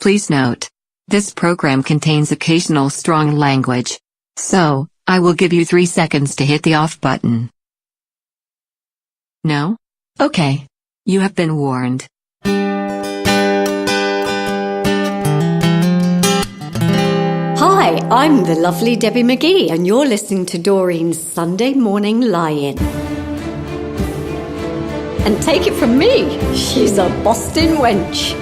Please note, this program contains occasional strong language. So, I will give you 3 seconds to hit the off button. No? Okay. You have been warned. Hi, I'm the lovely Debbie McGee, and you're listening to Doreen's Sunday Morning Lie-In. And take it from me, she's a Boston wench.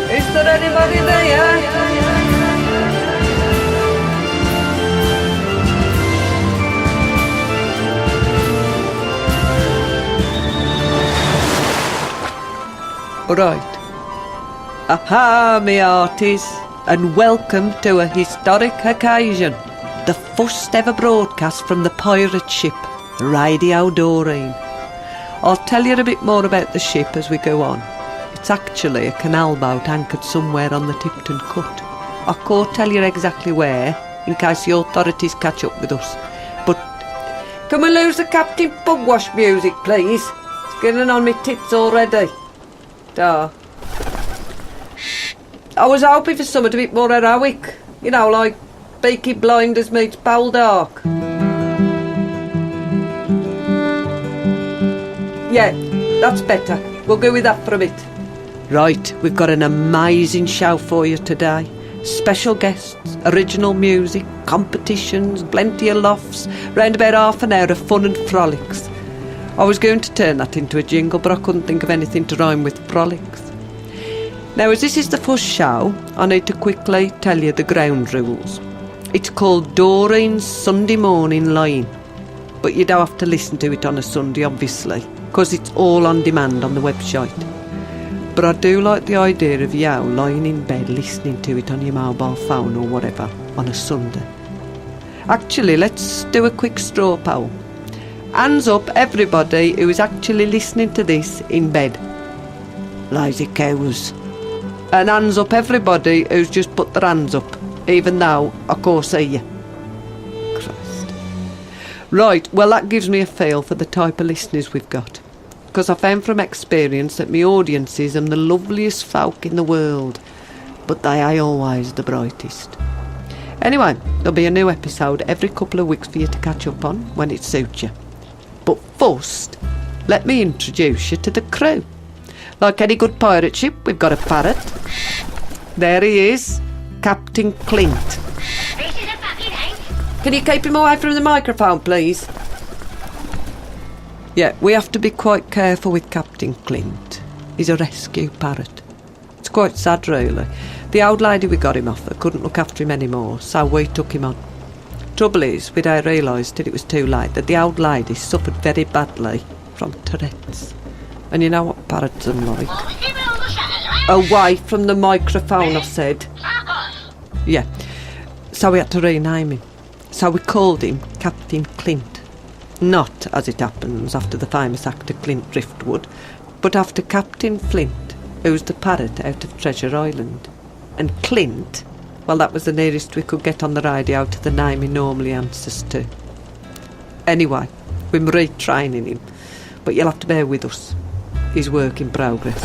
Is there anybody there? Right. Aha, me hearties, and welcome to a historic occasion. The first ever broadcast from the pirate ship, the Radio Doreen. I'll tell you a bit more about the ship as we go on. It's actually a canal boat anchored somewhere on the Tipton Cut. I can't tell you exactly where, in case the authorities catch up with us. But can we lose the Captain Pugwash music, please? It's getting on me tits already. I was hoping for something a bit more heroic. You know, like Peaky Blinders meets Poldark. Yeah, that's better. We'll go with that for a bit. Right, we've got an amazing show for you today. Special guests, original music, competitions, plenty of laughs, round about half an hour of fun and frolics. I was going to turn that into a jingle, but I couldn't think of anything to rhyme with frolics. Now, as this is the first show, I need to quickly tell you the ground rules. It's called Doreen's Sunday Morning Lie-In, but you don't have to listen to it on a Sunday, obviously, because it's all on demand on the website. But I do like the idea of you lying in bed listening to it on your mobile phone or whatever on a Sunday. Actually, let's do a quick straw poll. Hands up everybody who is actually listening to this in bed. Lazy cows. And hands up everybody who's just put their hands up, even though I can't see you. Christ. Right, well that gives me a feel for the type of listeners we've got. Because I found from experience that my audiences are the loveliest folk in the world, but they are always the brightest. Anyway, there'll be a new episode every couple of weeks for you to catch up on when it suits you. But first, let me introduce you to the crew. Like any good pirate ship, we've got a parrot. There he is, Captain Clint. Can you keep him away from the microphone, please? Yeah, we have to be quite careful with Captain Clint. He's a rescue parrot. It's quite sad, really. The old lady we got him off couldn't look after him anymore, so we took him on. Trouble is, we don't realise till it was too late that the old lady suffered very badly from Tourette's. And you know what parrots are like. Away from the microphone, I said. Yeah, so we had to rename him. So we called him Captain Clint. Not, as it happens, after the famous actor Clint Driftwood, but after Captain Flint, who's the parrot out of Treasure Island. And Clint, well, that was the nearest we could get on the radio to the name he normally answers to. Anyway, we're retraining him, but you'll have to bear with us. He's work in progress.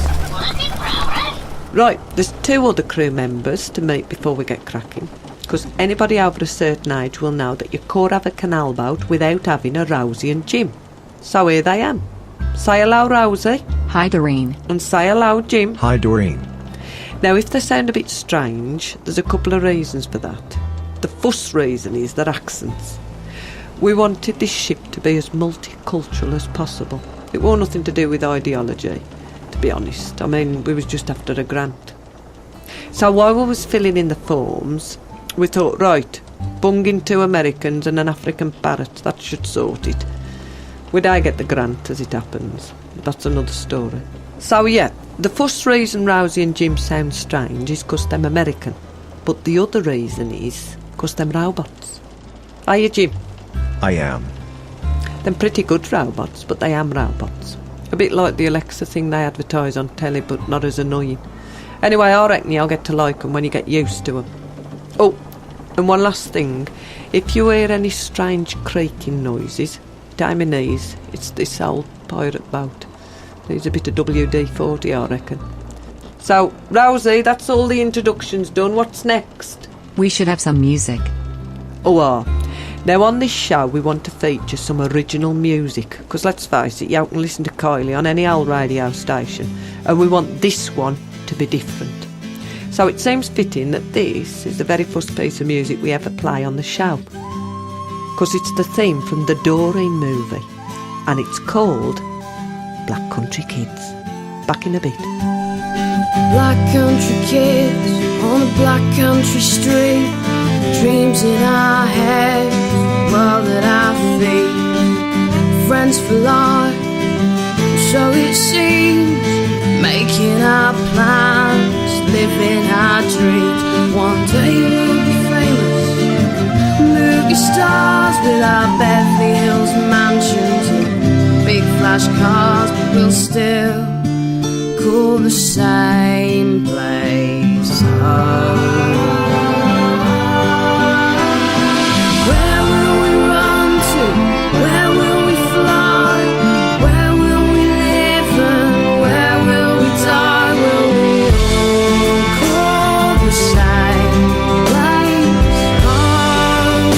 Right, there's 2 other crew members to meet before we get cracking. Because anybody over a certain age will know that you can't have a canal boat without having a Rosie and Jim. So here they am. Say hello, Rosie. Hi, Doreen. And say hello, Jim. Hi, Doreen. Now, if they sound a bit strange, there's a couple of reasons for that. The first reason is their accents. We wanted this ship to be as multicultural as possible. It wasn't nothing to do with ideology, to be honest. I mean, we was just after a grant. So while we was filling in the forms, we thought, right, bung in 2 Americans and an African parrot, that should sort it. We don't get the grant, as it happens. That's another story. So yeah, the first reason Rosie and Jim sound strange is because they're American. But the other reason is because they're robots. Are you, Jim? I am. They're pretty good robots, but they am robots. A bit like the Alexa thing they advertise on telly, but not as annoying. Anyway, I reckon you'll get to like them when you get used to them. Oh, and one last thing. If you hear any strange creaking noises, down my knees, it's this old pirate boat. Needs a bit of WD-40, I reckon. So, Rosie, that's all the introductions done. What's next? We should have some music. Now on this show we want to feature some original music, because let's face it, you can listen to Kylie on any old radio station, and we want this one to be different. So it seems fitting that this is the very first piece of music we ever play on the show, because it's the theme from the Doreen movie, and it's called Black Country Kids. Back in a bit. Black country kids on a black country street, dreams in our heads, world at our feet, friends for life, so it seems, making our plans, living our dreams. One day we'll be famous, movie stars with our Beverly Hills mansions and big flash cars, but we'll still call the same place home. Where will we run to? Where will we fly? Where will we live and where will we die? Will we all call the same place home?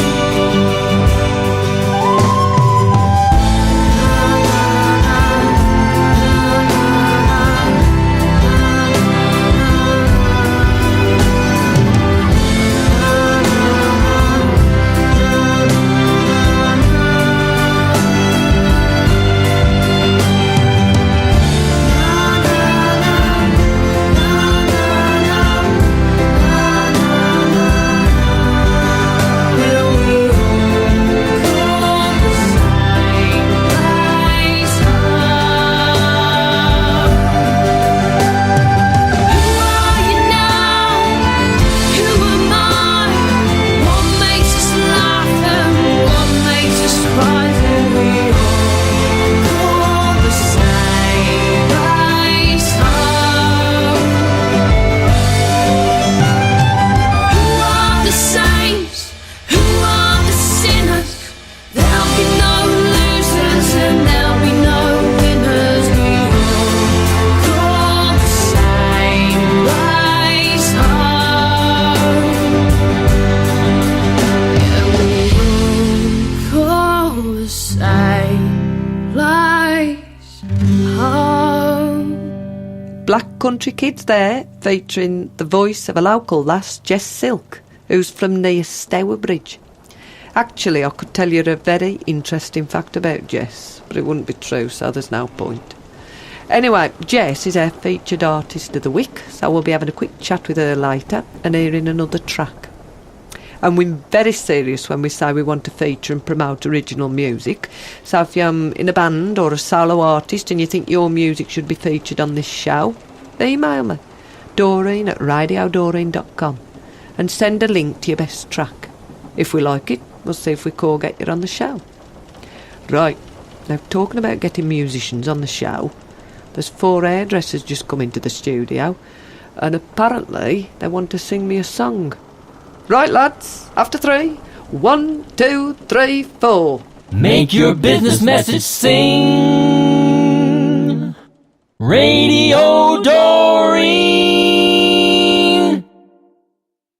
Black Country Kids there, featuring the voice of a local lass, Jess Silk, who's from near Stourbridge. Actually, I could tell you a very interesting fact about Jess, but it wouldn't be true, so there's no point. Anyway, Jess is our featured artist of the week, so we'll be having a quick chat with her later and hearing another track. And we're very serious when we say we want to feature and promote original music. So if you're in a band or a solo artist and you think your music should be featured on this show, email me, Doreen@radiodoreen.com, and send a link to your best track. If we like it, we'll see if we can get you on the show. Right, now talking about getting musicians on the show, there's 4 hairdressers just come into the studio, and apparently they want to sing me a song. Right, lads, after 3. 1, 2, 3, 4. Make your business message sing. Radio Doreen.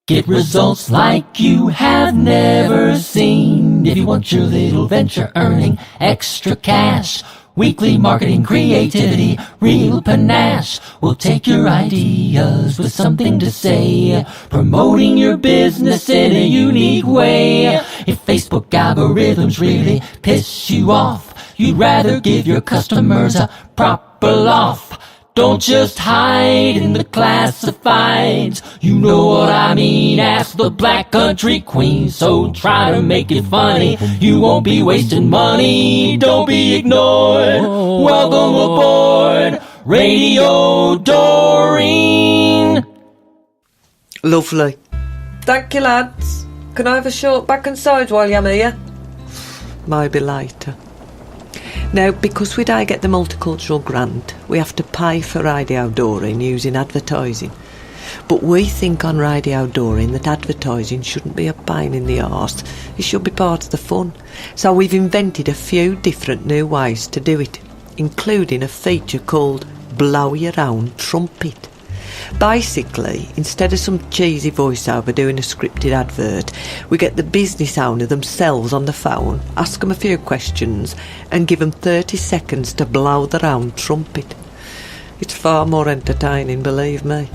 Get results like you have never seen. If you want your little venture earning extra cash, weekly marketing creativity, real panache. We'll take your ideas with something to say, promoting your business in a unique way. If Facebook algorithms really piss you off, you'd rather give your customers a proper loft. Don't just hide in the classifieds. You know what I mean, ask the Black Country Queen. So try to make it funny, you won't be wasting money. Don't be ignored, welcome aboard Radio Doreen. Lovely. Thank you, lads. Can I have a short back and sides while I'm here? Maybe later. Now, because we don't get the multicultural grant, we have to pay for Radio Doreen using advertising. But we think on Radio Doreen that advertising shouldn't be a pain in the arse. It should be part of the fun. So we've invented a few different new ways to do it, including a feature called Blow Your Own Trumpet. Basically, instead of some cheesy voiceover doing a scripted advert, we get the business owner themselves on the phone, ask them a few questions, and give them 30 seconds to blow their own trumpet. It's far more entertaining, believe me.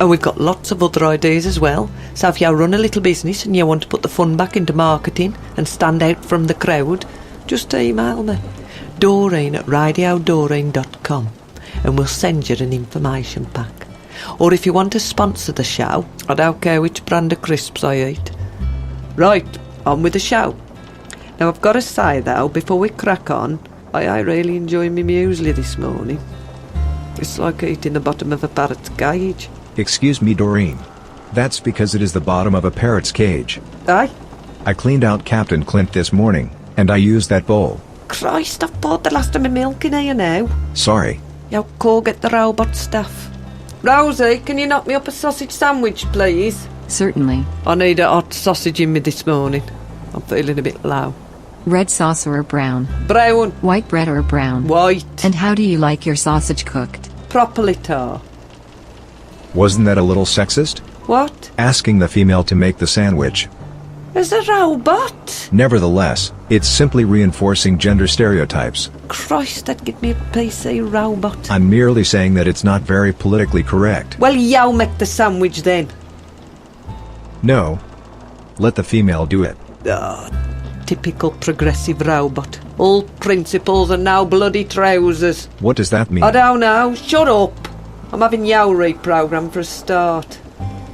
And we've got lots of other ideas as well, so if you run a little business and you want to put the fun back into marketing and stand out from the crowd, just email me, Doreen at radiodoreen.com, and we'll send you an information pack. Or if you want to sponsor the show, I don't care which brand of crisps I eat. Right, on with the show. Now I've got to say though, before we crack on, I really enjoy my muesli this morning. It's like eating the bottom of a parrot's cage. Excuse me, Doreen. That's because it is the bottom of a parrot's cage. Aye? I cleaned out Captain Clint this morning, and I used that bowl. Christ, I've poured the last of my milk in here now. Sorry. Yo, go get the robot stuff. Rosie, can you knock me up a sausage sandwich, please? Certainly. I need a hot sausage in me this morning. I'm feeling a bit low. Red sauce or brown? Brown. White bread or brown? White. And how do you like your sausage cooked? Properly tar. Wasn't that a little sexist? What? Asking the female to make the sandwich. As a robot? Nevertheless, it's simply reinforcing gender stereotypes. Christ, that'd give me a PC robot. I'm merely saying that it's not very politically correct. Well, you make the sandwich then. No. Let the female do it. Typical progressive robot. All principles and now bloody trousers. What does that mean? I don't know. Shut up. I'm having you reprogrammed for a start.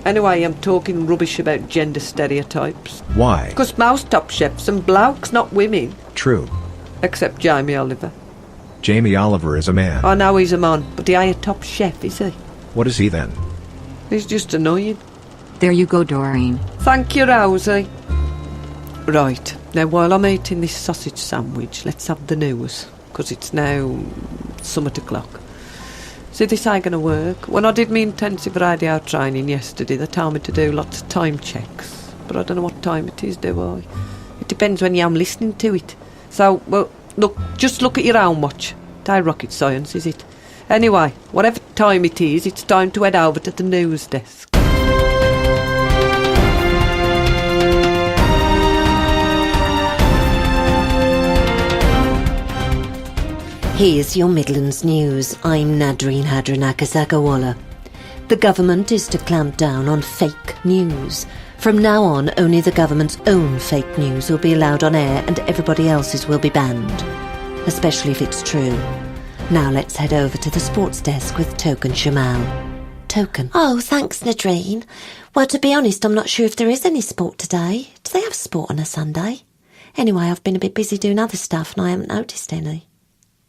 Anyway, I'm talking rubbish about gender stereotypes. Why? Because most top chefs are blokes, not women. True. Except Jamie Oliver. Jamie Oliver is a man. I know he's a man, but he ain't a top chef, is he? What is he then? He's just annoying. There you go, Doreen. Thank you, Rosie. Right, now while I'm eating this sausage sandwich, let's have the news, because it's now some o'clock. See, this ain't going to work. When I did my intensive radio training yesterday, they told me to do lots of time checks. But I don't know what time it is, do I? It depends when I'm listening to it. So, well, look, just look at your own watch. It ain't rocket science, is it? Anyway, whatever time it is, it's time to head over to the news desk. Here's your Midlands news. I'm Nadreen Hadranakasakawala. The government is to clamp down on fake news. From now on, only the government's own fake news will be allowed on air and everybody else's will be banned. Especially if it's true. Now let's head over to the sports desk with Token Shamal. Token. Oh, thanks, Nadreen. Well, to be honest, I'm not sure if there is any sport today. Do they have sport on a Sunday? Anyway, I've been a bit busy doing other stuff and I haven't noticed any.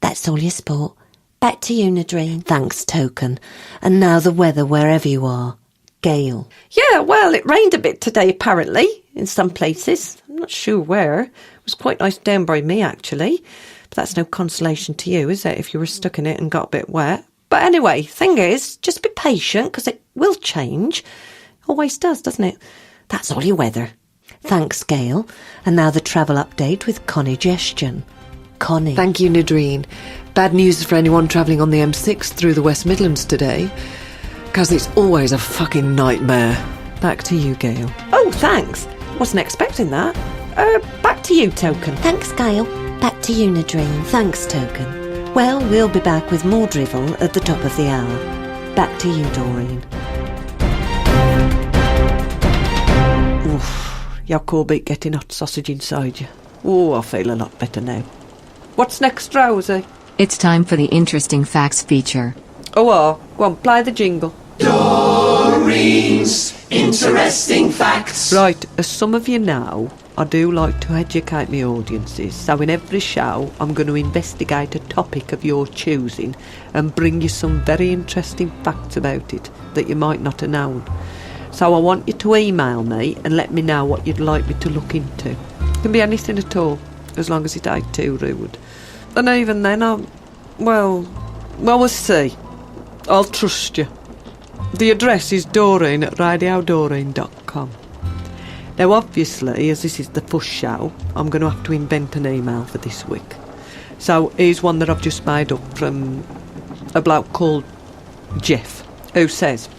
That's all your sport. Back to you, Nadreen. Thanks, Token. And now the weather wherever you are. Gail. Yeah, well, it rained a bit today, apparently, in some places. I'm not sure where. It was quite nice down by me, actually. But that's no consolation to you, is it, if you were stuck in it and got a bit wet? But anyway, thing is, just be patient, because it will change. Always does, doesn't it? That's all your weather. Thanks, Gail. And now the travel update with Connie Gestion. Connie. Thank you, Nadreen. Bad news for anyone travelling on the M6 through the West Midlands today, because it's always a fucking nightmare. Back to you, Gail. Oh, thanks. Wasn't expecting that. Back to you, Token. Thanks, Gail. Back to you, Nadreen. Thanks, Token. Well, we'll be back with more drivel at the top of the hour. Back to you, Doreen. Oof, your core beat getting hot sausage inside you. Oh, I feel a lot better now. What's next, Rosie? It's time for the Interesting Facts feature. Oh, go on, play the jingle. Doreen's Interesting Facts. Right, as some of you know, I do like to educate my audiences, so in every show I'm going to investigate a topic of your choosing and bring you some very interesting facts about it that you might not have known. So I want you to email me and let me know what you'd like me to look into. It can be anything at all, as long as it ain't too rude. And even then, we'll see. I'll trust you. The address is Doreen at radiodoreen.com. Now, obviously, as this is the first show, I'm going to have to invent an email for this week. So here's one that I've just made up from a bloke called Jeff. who says,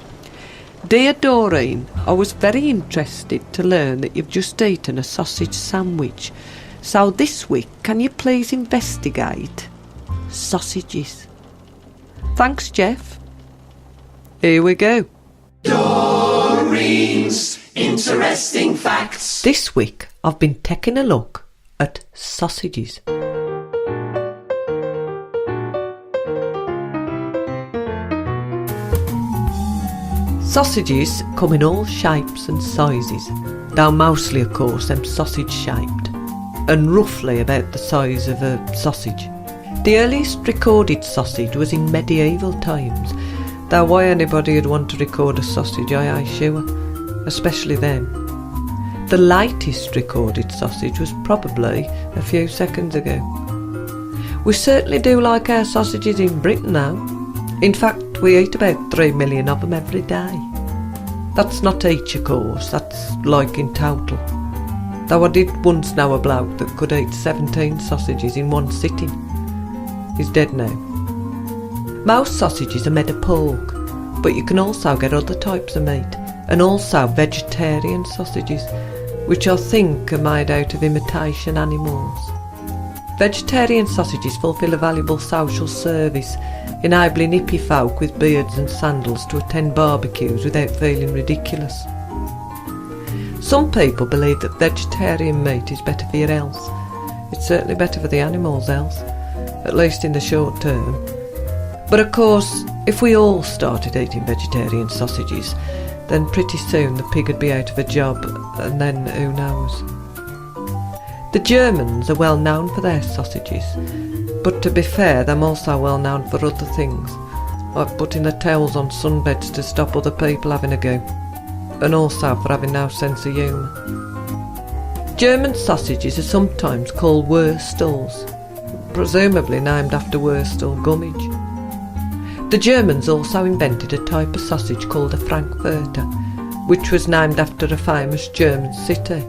"Dear Doreen, I was very interested to learn that you've just eaten a sausage sandwich. So this week, can you please investigate sausages? Thanks, Jeff." Here we go. Doreen's interesting facts. This week, I've been taking a look at sausages. Sausages come in all shapes and sizes, though mostly, of course, them sausage-shaped, and roughly about the size of a sausage. The earliest recorded sausage was in medieval times, though why anybody would want to record a sausage I ain't sure, especially then. The latest recorded sausage was probably a few seconds ago. We certainly do like our sausages in Britain now. In fact, we eat about 3 million of them every day. That's not each, of course, that's like in total. Though I did once know a bloke that could eat 17 sausages in one sitting. He's dead now. Most sausages are made of pork, but you can also get other types of meat, and also vegetarian sausages, which I think are made out of imitation animals. Vegetarian sausages fulfil a valuable social service, enabling hippie folk with beards and sandals to attend barbecues without feeling ridiculous. Some people believe that vegetarian meat is better for your health. It's certainly better for the animal's health, at least in the short term. But of course, if we all started eating vegetarian sausages, then pretty soon the pig would be out of a job, and then who knows. The Germans are well known for their sausages, but to be fair, they're also well known for other things, like putting the towels on sunbeds to stop other people having a go, and also for having no sense of humour. German sausages are sometimes called Wurstels, presumably named after Wurstel Gummidge. The Germans also invented a type of sausage called a Frankfurter, which was named after a famous German city,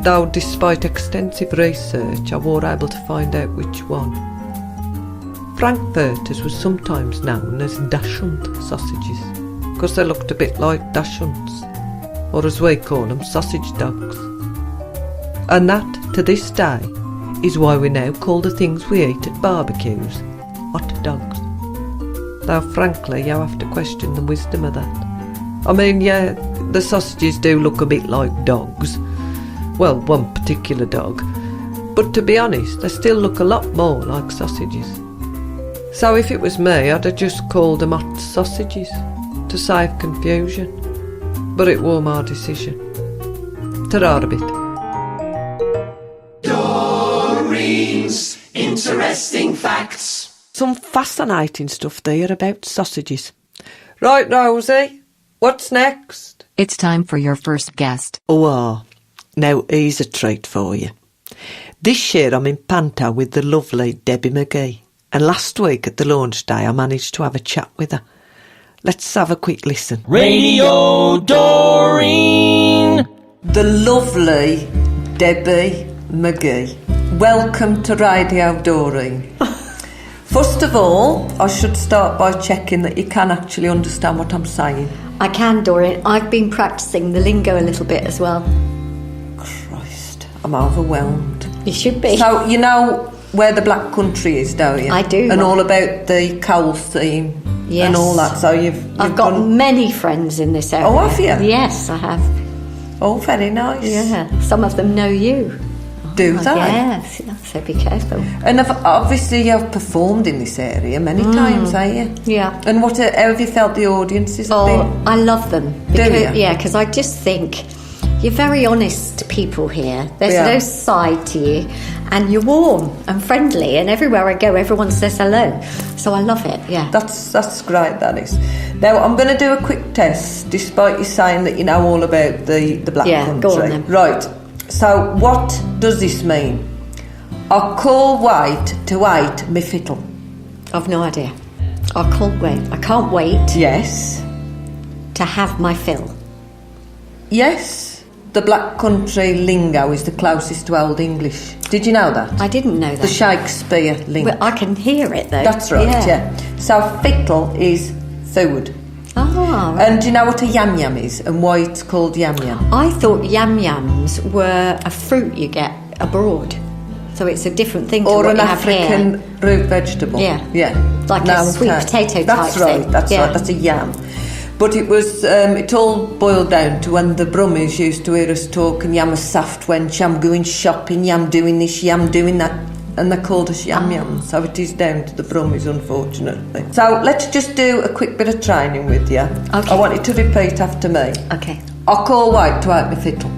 though despite extensive research I wasn't able to find out which one. Frankfurters were sometimes known as Dachshund sausages, because they looked a bit like Dachshunds, or as we call them, sausage dogs. And that, to this day, is why we now call the things we eat at barbecues hot dogs. Though frankly, you have to question the wisdom of that. I mean, yeah, the sausages do look a bit like dogs. Well, one particular dog. But to be honest, they still look a lot more like sausages. So if it was me, I'd have just called them hot sausages, to save confusion. But it was my decision. Ta-ra a bit. Doreen's interesting facts. Some fascinating stuff there about sausages. Right, Rosie, what's next? It's time for your first guest. Oh, now here's a treat for you. This year I'm in Panto with the lovely Debbie McGee, and last week at the launch day I managed to have a chat with her. Let's have a quick listen. Radio Doreen. The lovely Debbie McGee. Welcome to Radio Doreen. First of all, I should start by checking that you can actually understand what I'm saying. I can, Doreen. I've been practising the lingo a little bit as well. Christ, I'm overwhelmed. You should be. So, you know where the Black Country is, don't you? I do. And all about the coal theme, yes, and all that. So I've got many friends in this area. Oh, have you? Yes, I have. Oh, very nice. Yeah, some of them know you. Do they? Yes, so be careful. And obviously you've performed in this area many times, haven't you? Yeah. And how have you felt the audiences have been? I love them. Do you? Yeah, because I just think you're very honest people here. There's no side to you, and you're warm and friendly, and everywhere I go everyone says hello. So I love it, yeah. That's great, that is. Now I'm going to do a quick test, despite you saying that you know all about the Black Country. Yeah, go on then. Right. So, what does this mean? I call wait to wait me fiddle. I've no idea. I can't wait. Yes. To have my fill. Yes. The Black Country lingo is the closest to Old English. Did you know that? I didn't know that. The Shakespeare lingo. Well, I can hear it though. That's right, yeah. So, fiddle is food. Oh, right. And do you know what a yam yam is and why it's called yam yam? I thought yam yams were a fruit you get abroad. So it's a different thing to Or what an you have African here. root vegetable. Yeah. Like a sweet potato That's type right, thing. that's Yeah. right, that's a yam. But it was, it all boiled down to when the Brummies used to hear us talk and yam a soft wench, yam going shopping, yam doing this, yam doing that, and they called us yam yams. So it is down to the Brummies, unfortunately. So let's just do a quick bit of training with you. Okay. I want you to repeat after me. Okay. I call White to help me fiddle.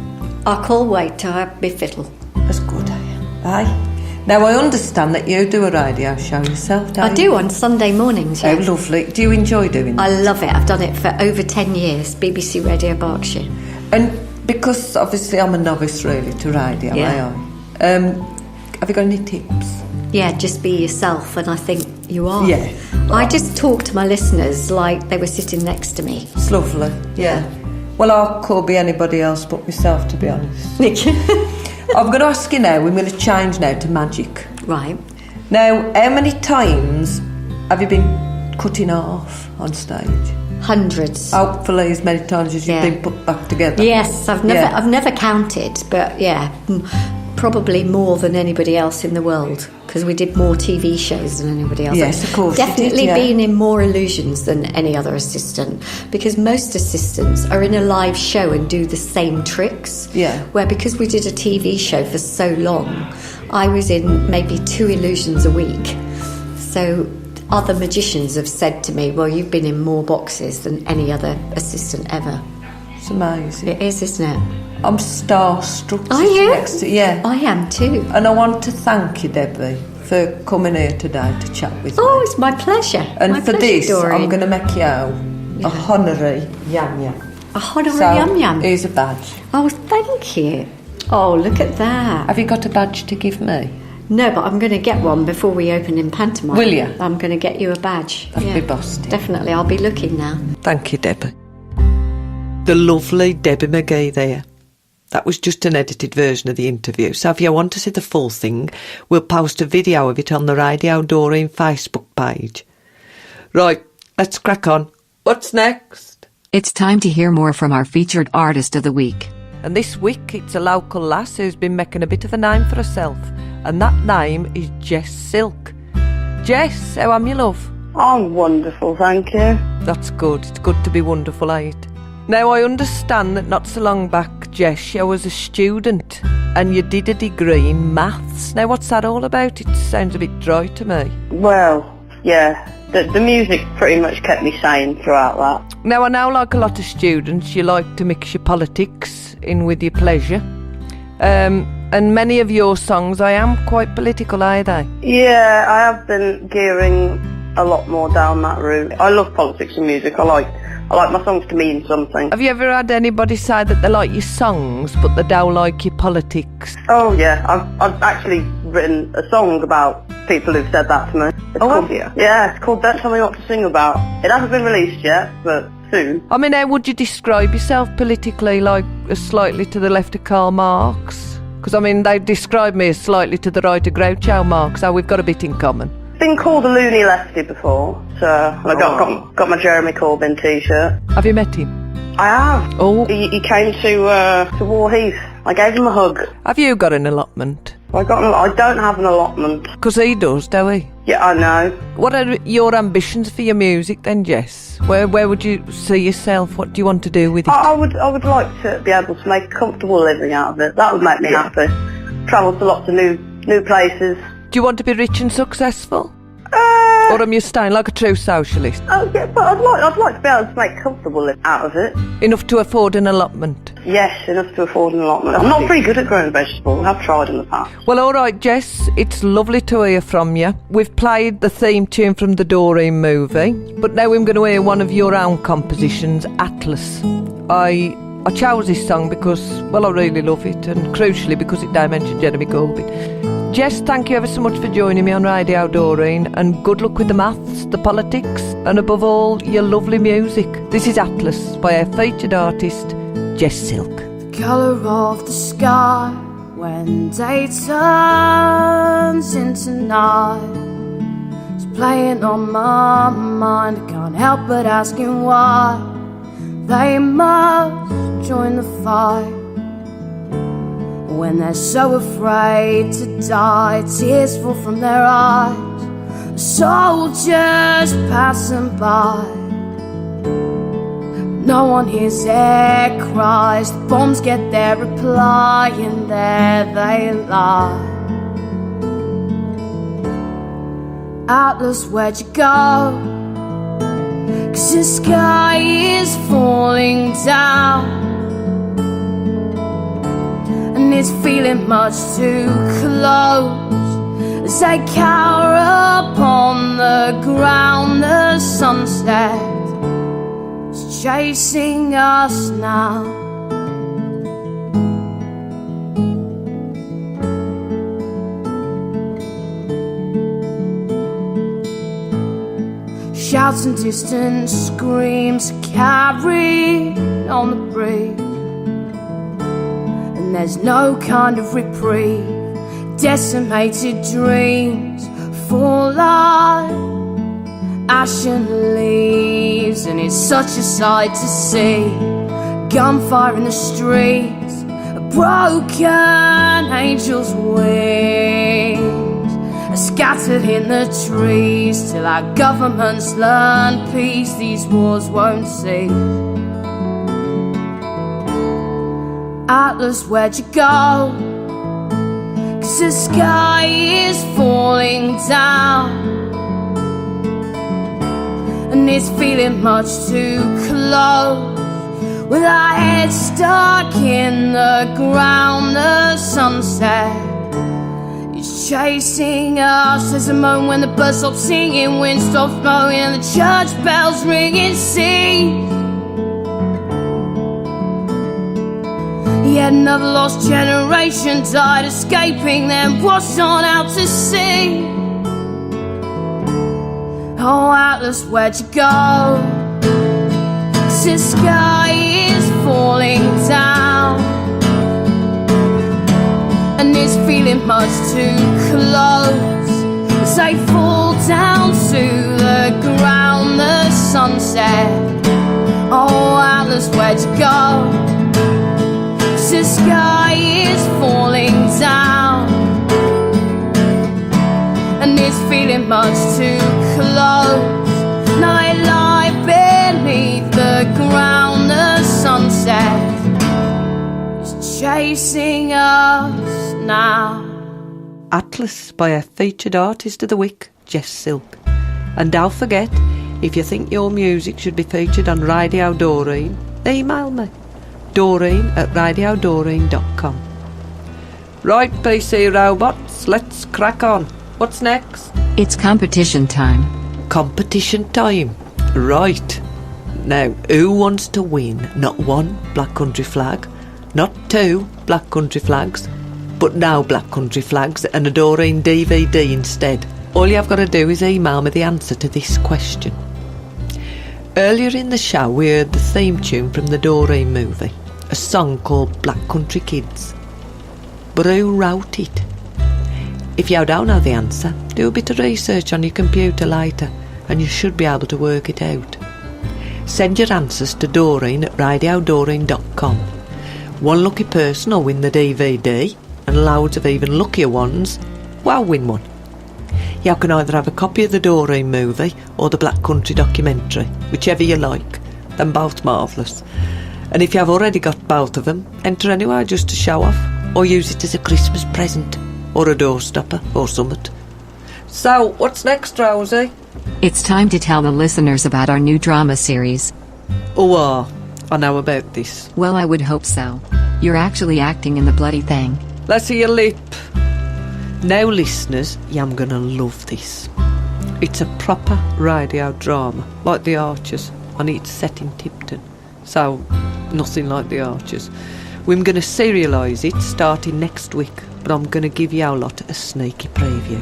I call White to have me fiddle. That's good, Aye. Now I understand that you do a radio show yourself, don't you? I do on Sunday mornings, Oh, yeah. lovely. Do you enjoy doing that? I love it. I've done it for over 10 years, BBC Radio Berkshire. And because obviously I'm a novice really to radio, Yeah. have you got any tips? Yeah, just be yourself, and I think you are. Yeah. I just talk to my listeners like they were sitting next to me. It's lovely. Yeah. Well, I could be anybody else but myself, to be honest. I'm going to ask you now, we're going to change now to magic. Right. Now, how many times have you been cutting off on stage? Hundreds. Hopefully as many times as you've Yeah. been put back together. Yes, I've never counted, but yeah, probably more than anybody else in the world, because we did more TV shows than anybody else. Yes, of course you did, Definitely yeah. been in more illusions than any other assistant, because most assistants are in a live show and do the same tricks. Yeah. Where because we did a TV show for so long, I was in maybe 2 illusions a week. So other magicians have said to me, well, you've been in more boxes than any other assistant ever. It's amazing. It is, isn't it? I'm starstruck. Are sitting you? next to, yeah. I am too. And I want to thank you, Debbie, for coming here today to chat with Oh, me. it's my pleasure. And My for pleasure, this, Doreen. I'm going to make you a honorary yam yam. A honorary So, yum yum. here's a badge. Oh, thank you. Oh, look at that. Have you got a badge to give me? No, but I'm going to get one before we open in pantomime. Will you? I'm going to get you a badge. That'd be busted. Definitely, I'll be looking now. Thank you, Debbie. The lovely Debbie McGee there. That was just an edited version of the interview, so if you want to see the full thing, we'll post a video of it on the Radio Doreen Facebook page. Right, let's crack on. What's next? It's time to hear more from our featured artist of the week. And this week it's a local lass who's been making a bit of a name for herself, and that name is Jess Silk. Jess, how am you, love? I'm wonderful, thank you. That's good. It's good to be wonderful, ain't it? Now, I understand that not so long back, Jess, you was a student and you did a degree in maths. Now, what's that all about? It sounds a bit dry to me. Well, yeah, the music pretty much kept me sane throughout that. Now, I know, like a lot of students, you like to mix your politics in with your pleasure. And many of your songs, I am quite political, are they? Yeah, I have been gearing a lot more down that route. I love politics and music. I like my songs to mean something. Have you ever had anybody say that they like your songs, but they don't like your politics? Oh yeah, I've actually written a song about people who've said that to me. It's called, yeah, it's called Don't Tell Me What to Sing About. It hasn't been released yet, but soon. I mean, how would you describe yourself politically, like slightly to the left of Karl Marx? Because, I mean, they describe me as slightly to the right of Groucho Marx, so we've got a bit in common. Been called a loony lefty before, so I got my Jeremy Corbyn t-shirt. Have you met him? I have. Oh. He came to Warheath. I gave him a hug. Have you got an allotment? I don't have an allotment. Because he does, don't he? Yeah, I know. What are your ambitions for your music then, Jess? Where would you see yourself? What do you want to do with it? I would like to be able to make a comfortable living out of it. That would make me happy. Travel to lots of new places. Do you want to be rich and successful? Or am you staying like a true socialist? Oh yeah, but I'd like to be able to make a comfortable living out of it. Enough to afford an allotment? Yes, enough to afford an allotment. I'm not very good at growing vegetables. I've tried in the past. Well, all right, Jess, it's lovely to hear from you. We've played the theme tune from the Doreen movie, but now I'm going to hear one of your own compositions, Atlas. I chose this song because, well, I really love it, and crucially because it don't mention Jeremy Corbyn. Jess, thank you ever so much for joining me on Radio Doreen, and good luck with the maths, the politics, and above all, your lovely music. This is Atlas by our featured artist, Jess Silk. The colour of the sky when day turns into night is playing on my mind. I can't help but asking why they must join the fight when they're so afraid to die. Tears fall from their eyes, soldiers passing by. No one hears their cries. The bombs get their reply, and there they lie. Atlas, where'd you go? 'Cause the sky is falling down, and it's feeling much too close as they cower upon the ground. The sunset is chasing us now. Shouts and distant screams carried on the breeze, and there's no kind of reprieve. Decimated dreams fall like ashen leaves, and it's such a sight to see. Gunfire in the streets, a broken angel's wings are scattered in the trees. Till our governments learn peace, these wars won't cease. Atlas, where'd you go? 'Cause the sky is falling down, and it's feeling much too close with our heads stuck in the ground. The sunset is chasing us. There's a moment when the birds stop singing, wind stops blowing, and the church bells ring. It cease. Yet another lost generation died, escaping, then washed on out to sea. Oh, Atlas, where'd you go? 'Cause the sky is falling down, and it's feeling much too close as they fall down to the ground. The sunset. Oh, Atlas, where'd you go? 'Cause the sky is falling down, and it's feeling much too close. Now they lie beneath the ground. The sunset is chasing us now. Atlas by our featured artist of the week, Jess Silk. And don't forget, if you think your music should be featured on Radio Doreen, email me, Doreen@radiodoreen.com. Right, PC robots, let's crack on. What's next? It's competition time. Competition time. Right. Now, who wants to win not one Black Country flag, not two Black Country flags, but no Black Country flags and a Doreen DVD instead? All you've got to do is email me the answer to this question. Earlier in the show we heard the theme tune from the Doreen movie, a song called Black Country Kids. But who wrote it? If you don't know the answer, do a bit of research on your computer later and you should be able to work it out. Send your answers to Doreen@radiodoreen.com. One lucky person will win the DVD, and loads of even luckier ones will win one. You can either have a copy of the Doreen movie or the Black Country documentary, whichever you like. They're both marvellous. And if you have already got both of them, enter anyway just to show off, or use it as a Christmas present, or a doorstopper, or something. So, what's next, Rosie? It's time to tell the listeners about our new drama series. Oh, I know about this. Well, I would hope so. You're actually acting in the bloody thing. Let's see your lip. Now, listeners, you're gonna love this. It's a proper radio drama, like The Archers, and it's set in Tipton. So, nothing like The Archers. We're going to serialise it starting next week, but I'm going to give you a lot a sneaky preview.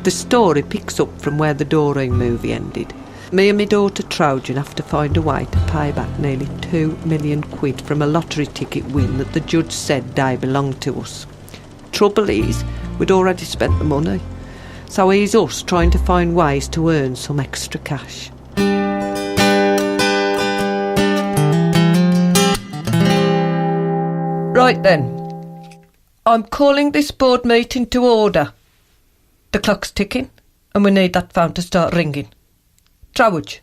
The story picks up from where the Doreen movie ended. Me and my daughter Trojan have to find a way to pay back nearly £2 million from a lottery ticket win that the judge said they belonged to us. Trouble is, we'd already spent the money. So here's us trying to find ways to earn some extra cash. Right then, I'm calling this board meeting to order. The clock's ticking and we need that phone to start ringing. Trowage.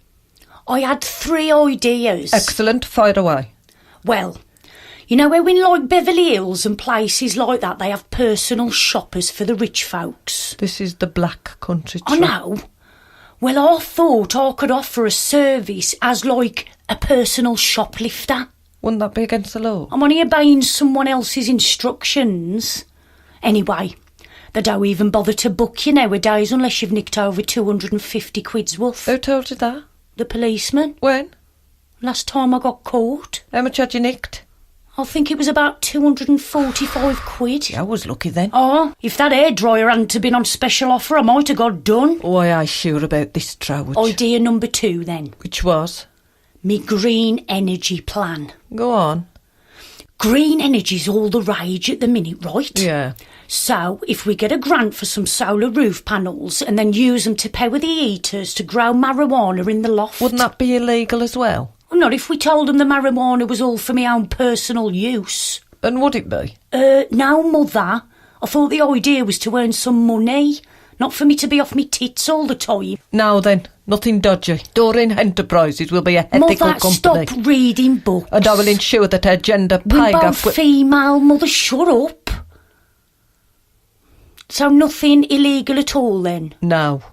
I had 3 ideas. Excellent, fire away. Well, you know how in like Beverly Hills and places like that they have personal shoppers for the rich folks? This is the black country. I know. Well, I thought I could offer a service as like a personal shoplifter. Wouldn't that be against the law? I'm only obeying someone else's instructions. Anyway, they don't even bother to book you nowadays unless you've nicked over 250 quid's worth. Who told you that? The policeman. When? Last time I got caught. How much had you nicked? I think it was about 245 quid. Yeah, I was lucky then. Oh, if that hairdryer hadn't been on special offer, I might have got done. Oh, I'm sure about this, Trowage. Idea number 2 then. Which was? Me green energy plan. Go on. Green energy's all the rage at the minute, right? Yeah. So, if we get a grant for some solar roof panels and then use them to power the heaters to grow marijuana in the loft... Wouldn't that be illegal as well? Not if we told them the marijuana was all for my own personal use. And would it be? No, Mother. I thought the idea was to earn some money, not for me to be off me tits all the time. Now then, nothing dodgy. Doreen Enterprises will be a ethical Mother, company. stop reading books. And I will ensure that her gender pay We're gap... both female, Mother, shut up. So nothing illegal at all then? No.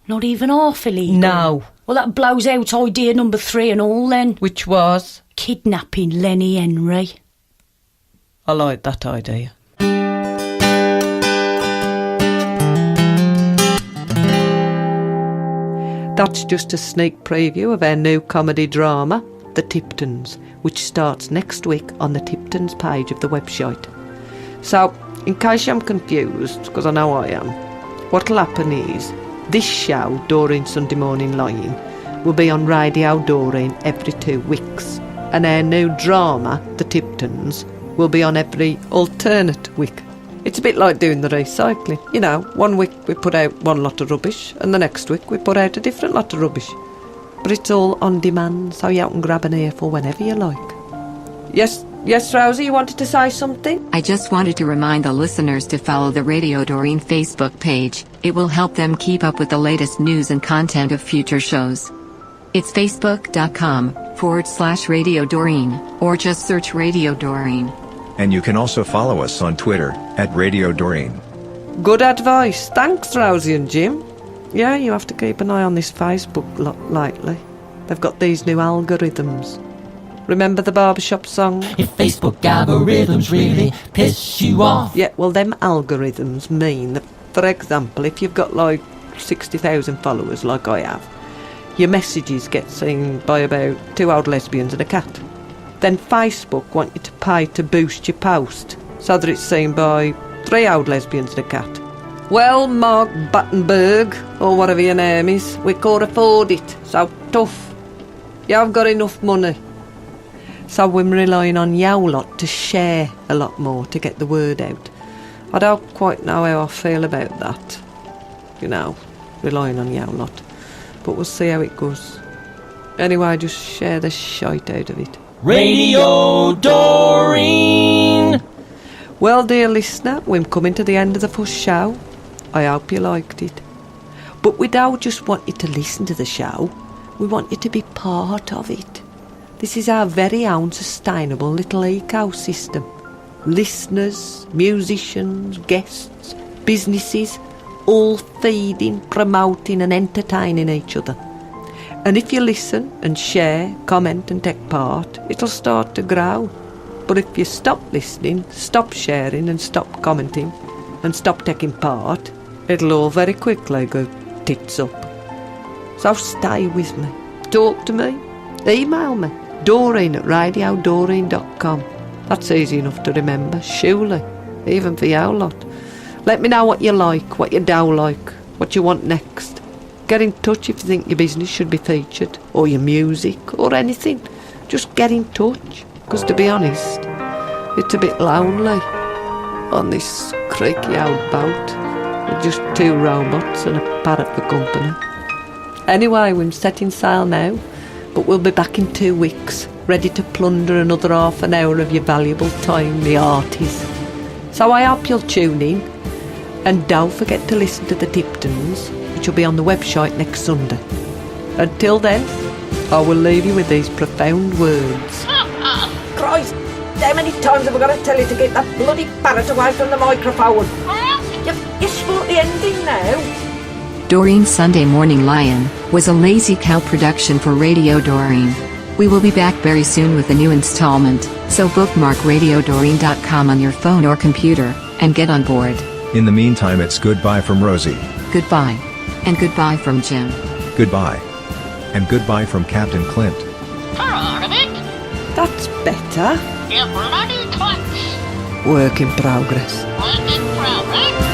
Not even half illegal? No. Well, that blows out idea number 3 and all then. Which was? Kidnapping Lenny Henry. I like that idea. That's just a sneak preview of our new comedy drama, The Tiptons, which starts next week on the Tiptons page of the website. So, in case I'm confused, because I know I am, what'll happen is this show, Doreen Sunday Morning Lying, will be on Radio Doreen every 2 weeks, and our new drama, The Tiptons, will be on every alternate week. It's a bit like doing the recycling. You know, 1 week we put out one lot of rubbish, and the next week we put out a different lot of rubbish. But it's all on demand, so you can grab an earful whenever you like. Yes, Rosie, you wanted to say something? I just wanted to remind the listeners to follow the Radio Doreen Facebook page. It will help them keep up with the latest news and content of future shows. It's facebook.com/Radio Doreen, or just search Radio Doreen. And you can also follow us on Twitter @Radio Doreen. Good advice. Thanks, Rosie and Jim. Yeah, you have to keep an eye on this Facebook lot lately. They've got these new algorithms. Remember the barbershop song? If Facebook algorithms really piss you off. Yeah, well, them algorithms mean that, for example, if you've got like 60,000 followers like I have, your messages get seen by about 2 old lesbians and a cat. Then Facebook want you to pay to boost your post so that it's seen by 3 old lesbians and a cat. Well, Mark Battenberg, or whatever your name is, we can't afford it, so tough. You haven't got enough money. So we're relying on you lot to share a lot more to get the word out. I don't quite know how I feel about that, you know, relying on you lot. But we'll see how it goes. Anyway, just share the shite out of it. Radio Doreen! Well, dear listener, we're coming to the end of the first show. I hope you liked it. But we don't just want you to listen to the show, we want you to be part of it. This is our very own sustainable little ecosystem. Listeners, musicians, guests, businesses, all feeding, promoting and entertaining each other. And if you listen and share, comment and take part, it'll start to grow. But if you stop listening, stop sharing and stop commenting and stop taking part, it'll all very quickly go tits up. So stay with me. Talk to me. Email me. Doreen@radiodoreen.com. That's easy enough to remember, surely, even for you lot. Let me know what you like, what you don't like, what you want next. Get in touch if you think your business should be featured, or your music, or anything. Just get in touch, because to be honest, it's a bit lonely on this creaky old boat. We're just two robots and a parrot for company. Anyway, we're setting sail now, but we'll be back in 2 weeks, ready to plunder another half an hour of your valuable time, me hearties. So I hope you'll tune in, and don't forget to listen to the Tiptons, which will be on the website next Sunday. Until then, I will leave you with these profound words. Christ, how many times have I got to tell you to get that bloody parrot away from the microphone? You spoke the ending now. Doreen's Sunday Morning Lion was a Lazy Cow production for Radio Doreen. We will be back very soon with a new installment, so bookmark radiodoreen.com on your phone or computer, and get on board. In the meantime, it's goodbye from Rosie. Goodbye. And goodbye from Jim. Goodbye. And goodbye from Captain Clint. That's better. You bloody twats! Work in progress. Work in progress.